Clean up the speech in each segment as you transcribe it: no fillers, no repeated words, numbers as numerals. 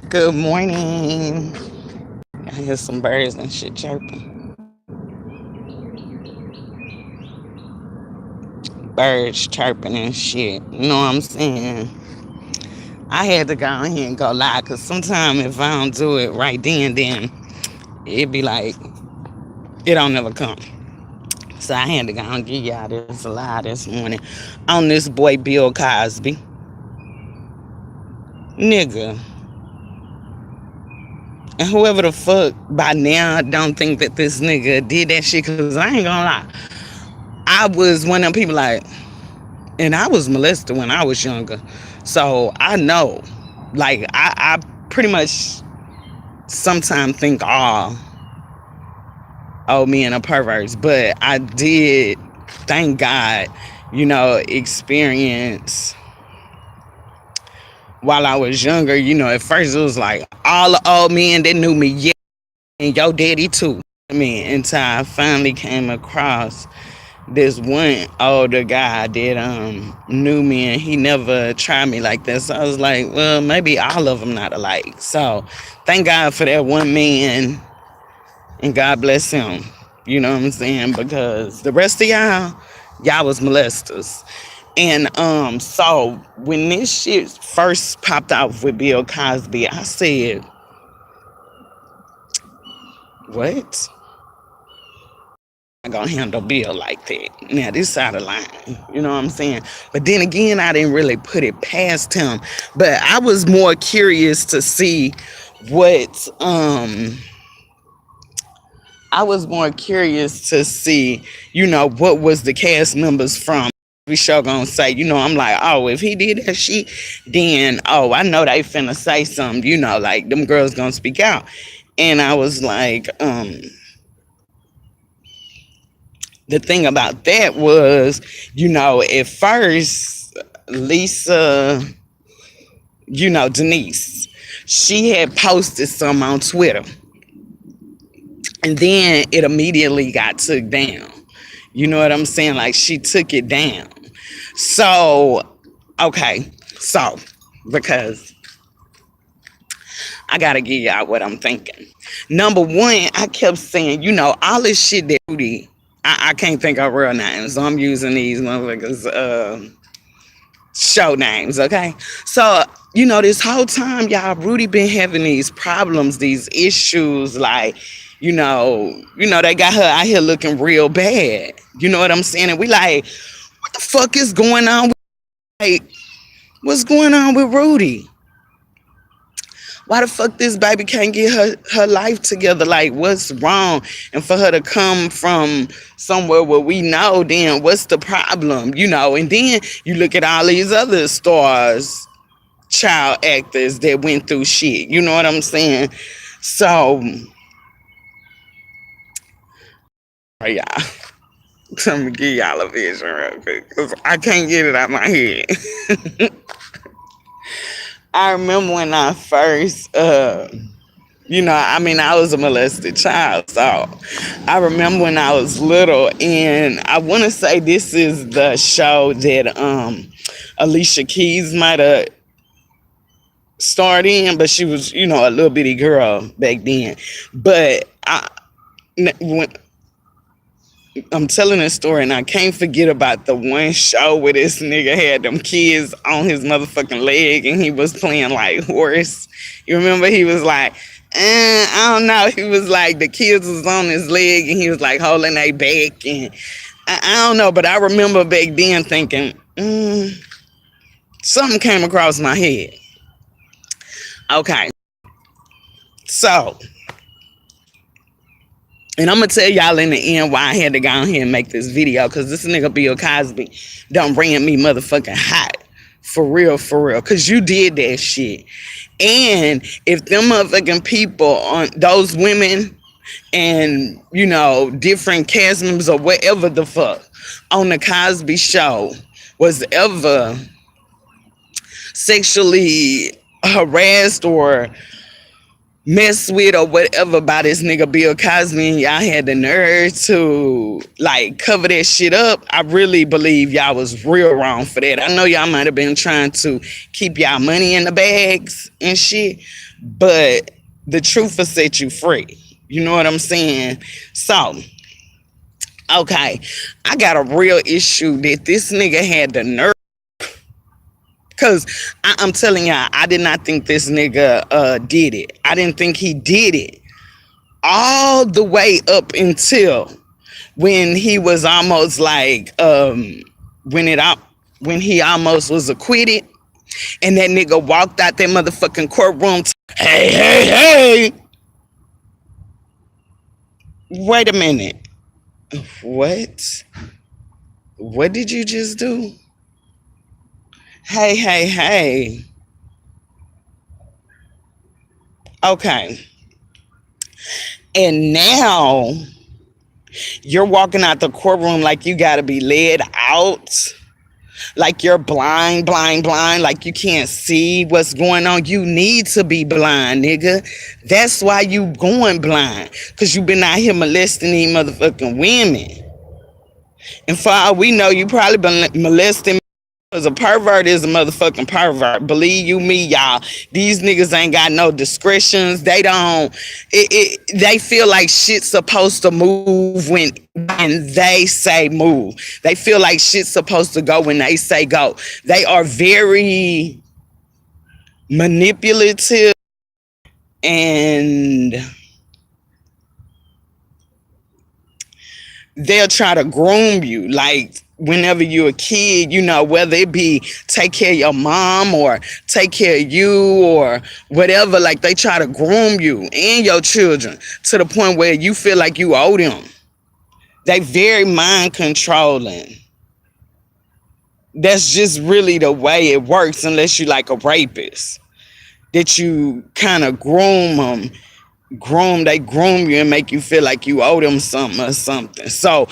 Good morning. I hear some birds and shit chirping. Birds chirping and shit. You know what I'm saying? I had to go in here and go live because sometimes if I don't do it right then it be like, it don't never come. So I had to go and give y'all this live this morning on this boy Bill Cosby. Nigga. And whoever the fuck by now don't think that this nigga did that shit, because I ain't gonna lie. I was one of them people like, and I was molested when I was younger. So I know, like, I pretty much sometimes think all men are perverts, but I did, thank God, experience while I was younger. At first it was like all the old men that knew me, yeah, and your daddy too. I mean, until I finally came across this one older guy that knew me, and he never tried me like that. So I was like, well, maybe all of them not alike. So thank God for that one man, and God bless him. You know what I'm saying? Because the rest of y'all was molesters. And so when this shit first popped out with Bill Cosby, I said, what? Gonna handle Bill like that. Now this side of the line, you know what I'm saying? But then again, I didn't really put it past him. But I was more curious to see what I was more curious to see, what was the cast members from we show gonna say. I'm like, oh, if he did that shit, then I know they finna say something, like them girls gonna speak out. And I was like, the thing about that was, at first, Lisa, Denise, she had posted some on Twitter, and then it immediately got took down. You know what I'm saying? Like, she took it down. So, okay, so, because I gotta give y'all what I'm thinking. Number one, I kept saying, all this shit that Rudy, I can't think of real names, so I'm using these motherfuckers show names, okay? So, this whole time, y'all, Rudy been having these problems, these issues, like, they got her out here looking real bad. You know what I'm saying? And we like, what the fuck is going on? Like, what's going on with Rudy? Why the fuck this baby can't get her life together? Like, what's wrong? And for her to come from somewhere where we know, then what's the problem? And then you look at all these other stars, child actors that went through shit. You know what I'm saying? So, y'all, let me give y'all a vision real quick, because I can't get it out my head. I remember when I first, I was a molested child. So I remember when I was little, and I want to say this is the show that Alicia Keys might have starred in, but she was, a little bitty girl back then. But when I'm telling this story, and I can't forget about the one show where this nigga had them kids on his motherfucking leg, and he was playing like horse. You remember? He was like, I don't know. He was like, the kids was on his leg, and he was like holding their back, and I don't know. But I remember back then thinking, something came across my head. Okay, so. And I'm gonna tell y'all in the end why I had to go on here and make this video, because this nigga Bill Cosby done ran me motherfucking hot. For real, for real. Because you did that shit. And if them motherfucking people, on those women and, different cast members or whatever the fuck on the Cosby show was ever sexually harassed or mess with or whatever by this nigga Bill Cosby, and y'all had the nerve to like cover that shit up, I really believe y'all was real wrong for that. I know y'all might have been trying to keep y'all money in the bags and shit, but the truth will set you free. You know what I'm saying? So, okay, I got a real issue that this nigga had the nerve. Cause I'm telling y'all, I did not think this nigga did it. I didn't think he did it all the way up until when he was almost like when it out when he almost was acquitted, and that nigga walked out that motherfucking courtroom. Hey, hey, hey! Wait a minute. What? What did you just do? Hey, hey, hey. Okay. And now you're walking out the courtroom like you gotta be led out, like you're blind, blind, blind, like you can't see what's going on. You need to be blind, nigga. That's why you going blind, because you been out here molesting these motherfucking women. And for all we know, you probably been molesting. Because a pervert is a motherfucking pervert. Believe you me, y'all. These niggas ain't got no discretions. They don't. They feel like shit's supposed to move when they say move. They feel like shit's supposed to go when they say go. They are very manipulative, and they'll try to groom you. Like whenever you're a kid, you know, whether it be take care of your mom or take care of you or whatever, like they try to groom you and your children to the point where you feel like you owe them. They very mind controlling. That's just really the way it works, unless you like a rapist. That you kind of groom them. They groom you and make you feel like you owe them something or something. So,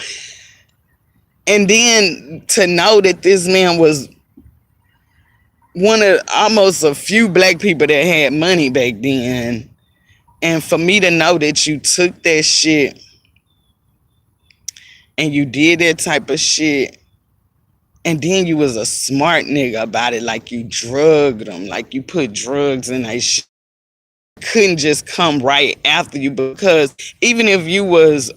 and then to know that this man was one of almost a few black people that had money back then, and for me to know that you took that shit and you did that type of shit, and then you was a smart nigga about it, like you drugged them, like you put drugs in that shit, couldn't just come right after you, because even if you was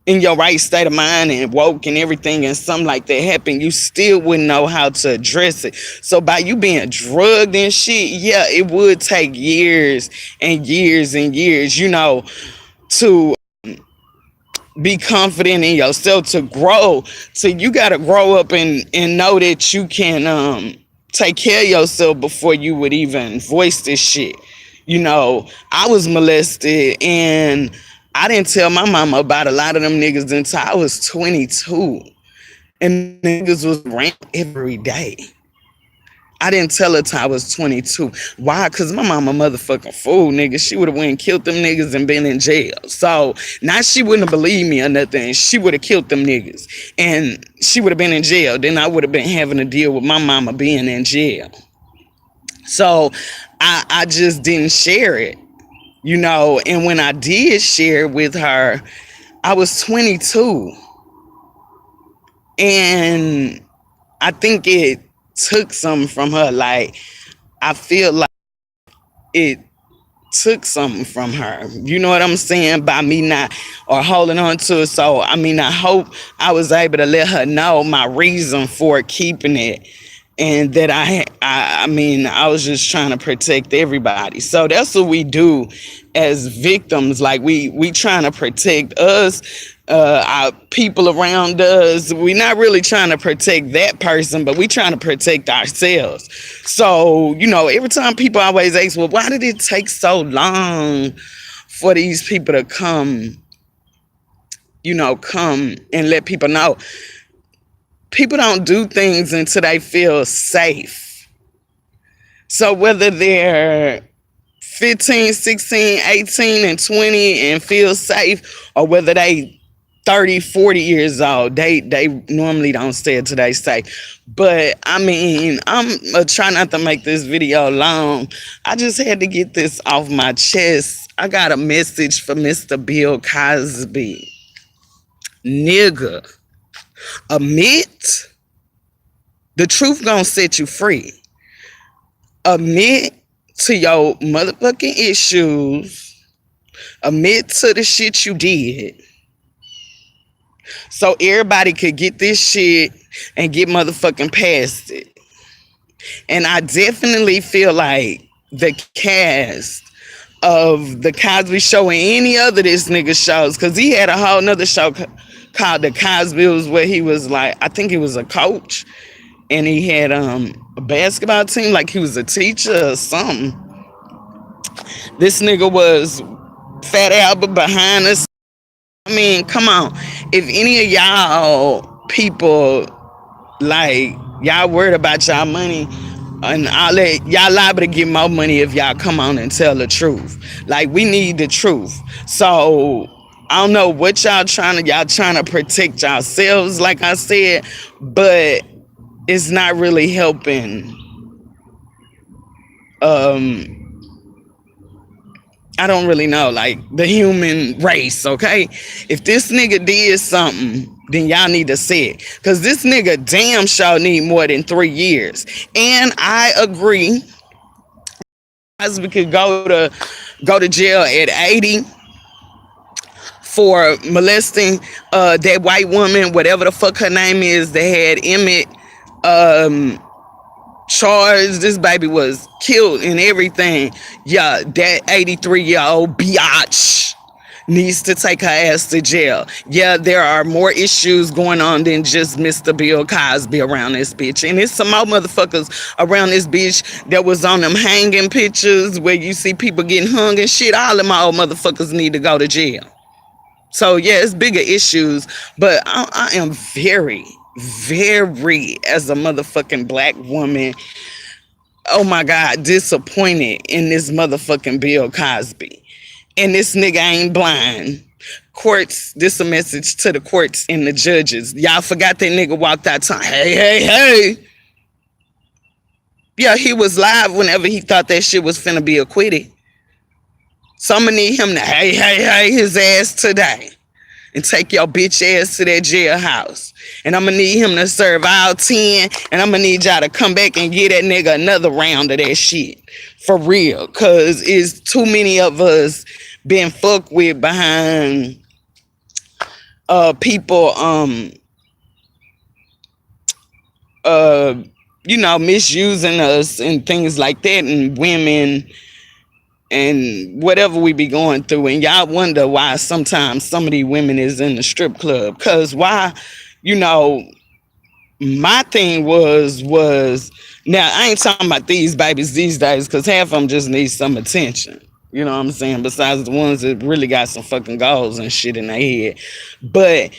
in your right state of mind and woke and everything and something like that happened, you still wouldn't know how to address it. So by you being drugged and shit, yeah, it would take years and years and years, you know, to be confident in yourself, to grow. So you got to grow up and know that you can take care of yourself before you would even voice this shit. You know, I was molested and I didn't tell my mama about a lot of them niggas until I was 22. And niggas was around every day. I didn't tell her till I was 22. Why? Because my mama motherfucking fool, nigga. She would have went and killed them niggas and been in jail. So now she wouldn't have believed me or nothing. She would have killed them niggas. And she would have been in jail. Then I would have been having to deal with my mama being in jail. So I just didn't share it, you know. And when I did share it with her, I was 22. And I think it took something from her. Like, I feel like it took something from her. You know what I'm saying? By me not or holding on to it. So, I mean, I hope I was able to let her know my reason for keeping it. And that I mean, I was just trying to protect everybody. So that's what we do as victims. Like we trying to protect us, our people around us. We're not really trying to protect that person, but we trying to protect ourselves. So, you know, every time people always ask, well, why did it take so long for these people to come, you know, come and let people know? People don't do things until they feel safe. So whether they're 15, 16, 18, and 20 and feel safe, or whether they 30, 40 years old. They normally don't say it till they say. But I mean, I'm try not to make this video long. I just had to get this off my chest. I got a message for Mr. Bill Cosby. Nigga, admit the truth gonna set you free. Admit to your motherfucking issues. Admit to the shit you did. So everybody could get this shit and get motherfucking past it. And I definitely feel like the cast of the Cosby Show and any other this nigga shows, because he had a whole nother show called the Cosby's where he was like, I think he was a coach, and he had a basketball team, like he was a teacher or something. This nigga was Fat Albert behind us. I mean, come on. If any of y'all people like y'all worried about y'all money and all that, y'all liable to get more money if y'all come on and tell the truth. Like, we need the truth. So I don't know what y'all trying to protect yourselves, like I said, but it's not really helping. I don't really know, like, the human race, okay? If this nigga did something, then y'all need to say it. Because this nigga damn sure need more than 3 years. And I agree, Cosby could go to jail at 80 for molesting that white woman, whatever the fuck her name is, that had Emmett charged. This baby was killed and everything. Yeah, that 83-year-old biatch needs to take her ass to jail. Yeah, there are more issues going on than just Mr. Bill Cosby around this bitch. And there's some more motherfuckers around this bitch that was on them hanging pictures where you see people getting hung and shit. All of my old motherfuckers need to go to jail. So yeah, it's bigger issues, but I am very, very, as a motherfucking black woman, oh my God, disappointed in this motherfucking Bill Cosby. And this nigga ain't blind. Courts, this a message to the courts and the judges. Y'all forgot that nigga walked out time. Hey, hey, hey. Yeah, he was live whenever he thought that shit was finna be acquitted. So I'm gonna need him to hey, hey, hey his ass today and take your bitch ass to that jailhouse. And I'm gonna need him to serve all 10, and I'm gonna need y'all to come back and get that nigga another round of that shit. For real. Cause it's too many of us being fucked with behind people misusing us and things like that, and women and whatever we be going through. And y'all wonder why sometimes some of these women is in the strip club. Cause why, my thing was now I ain't talking about these babies these days, because half of them just need some attention. You know what I'm saying? Besides the ones that really got some fucking goals and shit in their head. But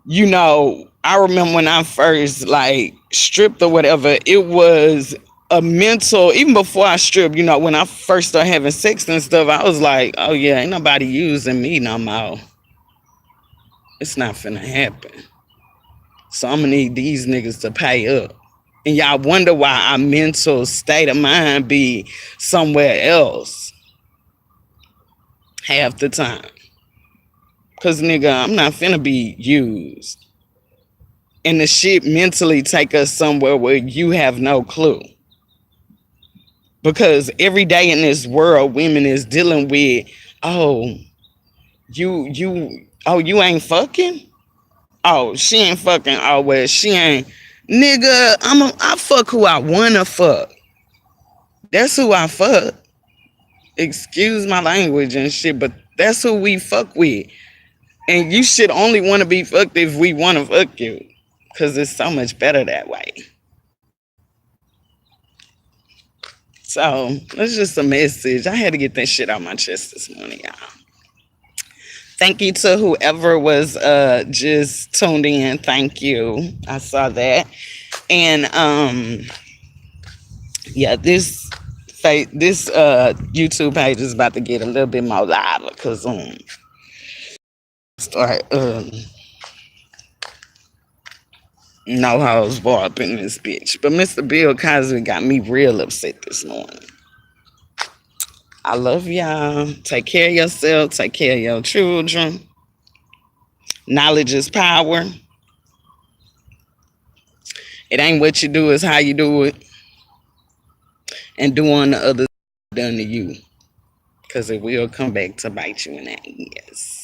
I remember when I first like stripped or whatever, it was a mental, even before I stripped, when I first started having sex and stuff, I was like, oh yeah, ain't nobody using me no more. It's not finna happen. So I'm gonna need these niggas to pay up. And y'all wonder why our mental state of mind be somewhere else half the time. Cause nigga, I'm not finna be used. And the shit mentally take us somewhere where you have no clue. Because every day in this world, women is dealing with, oh, you ain't fucking? Oh, she ain't fucking. Oh, well, she ain't. Nigga, I fuck who I wanna fuck. That's who I fuck. Excuse my language and shit, but that's who we fuck with. And you should only want to be fucked if we want to fuck you. Because it's so much better that way. So, that's just a message. I had to get that shit out my chest this morning, y'all. Thank you to whoever was just tuned in. Thank you. I saw that. And yeah, this YouTube page is about to get a little bit more live because Like, no hoes bar up in this bitch. But Mr. Bill Cosby got me real upset this morning. I love y'all. Take care of yourself. Take care of your children. Knowledge is power. It ain't what you do, it's how you do it. And do unto others done to you. Because it will come back to bite you in the ass.